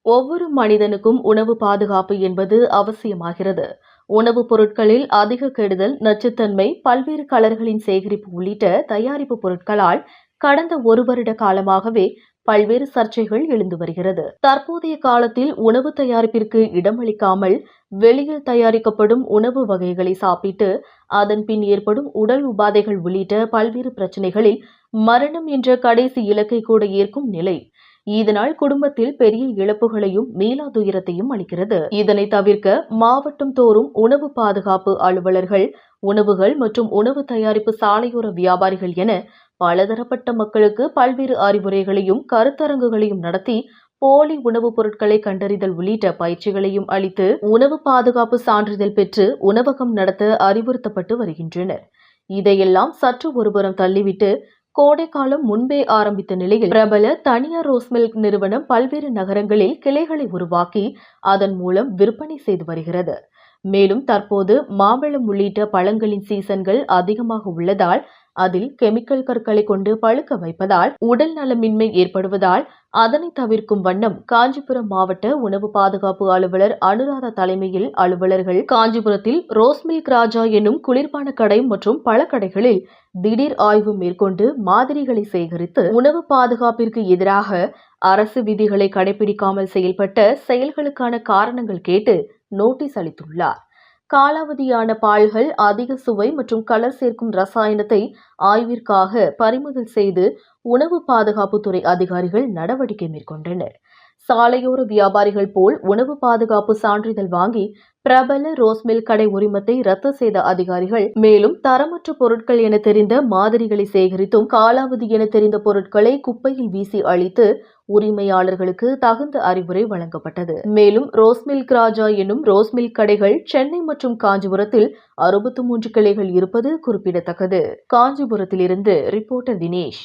ஒவ்வொரு மனிதனுக்கும் உணவு பாதுகாப்பு என்பது அவசியமாகிறது. உணவுப் பொருட்களில் அதிக கெடுதல், நச்சுத்தன்மை, பல்வேறு கலர்களின் சேகரிப்பு உள்ளிட்ட தயாரிப்பு பொருட்களால் கடந்த ஒரு வருட காலமாகவே பல்வேறு சர்ச்சைகள் எழுந்து வருகிறது. தற்போதைய காலத்தில் உணவு தயாரிப்பிற்கு இடமளிக்காமல் வெளியில் தயாரிக்கப்படும் உணவு வகைகளை சாப்பிட்டு அதன் பின் ஏற்படும் உடல் உபாதைகள் உள்ளிட்ட பல்வேறு பிரச்சினைகளில் மரணம் என்ற கடைசி இலக்கை கூட ஏற்கும் நிலை. இதனால் குடும்பத்தில் பெரிய இழப்புகளையும் மீளா துயரத்தையும் அளிக்கிறது. இதனை தவிர்க்க மாவட்டம் தோறும் உணவு பாதுகாப்பு அலுவலர்கள், உணவுகள் மற்றும் உணவு தயாரிப்பு சாலையோர வியாபாரிகள் என பலதரப்பட்ட மக்களுக்கு பல்வேறு அறிவுரைகளையும் கருத்தரங்குகளையும் நடத்தி போலி உணவுப் பொருட்களை கண்டறிதல் உள்ளிட்ட பயிற்சிகளையும் அளித்து உணவு பாதுகாப்பு சான்றிதழ் பெற்று உணவகம் நடத்த அறிவுறுத்தப்பட்டு வருகின்றனர். இதையெல்லாம் சற்று ஒருபுறம் தள்ளிவிட்டு கோடைக்காலம் முன்பே ஆரம்பித்த நிலையில் பிரபல தனியார் ரோஸ் மில்க் நிறுவனம் பல்வேறு நகரங்களில் கிளைகளை உருவாக்கி அதன் மூலம் விற்பனை செய்து வருகிறது. மேலும் தற்போது மாம்பழம் உள்ளிட்ட பழங்களின் சீசன்கள் அதிகமாக உள்ளதால் அதில் கெமிக்கல் கற்களை கொண்டு பழுக்க வைப்பதால் உடல் நலமின்மை ஏற்படுவதால் அதனை தவிர்க்கும் வண்ணம் காஞ்சிபுரம் மாவட்ட உணவு பாதுகாப்பு அலுவலர் அனுராதா தலைமையில் அலுவலர்கள் காஞ்சிபுரத்தில் ரோஸ் மில்க் ராஜா என்னும் குளிர்பான கடை மற்றும் பழக்கடைகளில் திடீர் ஆய்வு மேற்கொண்டு மாதிரிகளை சேகரித்து உணவு பாதுகாப்பிற்கு எதிராக அரசு விதிகளை கடைபிடிக்காமல் செயல்பட்ட செயல்களுக்கான காரணங்கள் கேட்டு நோட்டீஸ் அளித்துள்ளார். காலாவதியான பால்கள், அதிக சுவை மற்றும் கலர் சேர்க்கும் ரசாயனத்தை ஆய்விற்காக பறிமுதல் செய்து உணவு பாதுகாப்புத்துறை அதிகாரிகள் நடவடிக்கை மேற்கொண்டனர். சாலையோர வியாபாரிகள் போல் உணவு பாதுகாப்பு சான்றிதழ் வாங்கி பிரபல ரோஸ் மில்க் கடை உரிமத்தை ரத்து செய்த அதிகாரிகள் மேலும் தரமற்ற பொருட்கள் என தெரிந்த மாதிரிகளை சேகரித்தும் காலாவதி என தெரிந்த பொருட்களை குப்பையில் வீசி அழித்து உரிமையாளர்களுக்கு தகுந்த அறிவுரை வழங்கப்பட்டது. மேலும் ரோஸ் மில்க் ராஜா என்னும் ரோஸ் மில்க் கடைகள் சென்னை மற்றும் காஞ்சிபுரத்தில் 63 கிளைகள் இருப்பது குறிப்பிடத்தக்கது. காஞ்சிபுரத்திலிருந்து ரிப்போர்ட்டர் தினேஷ்.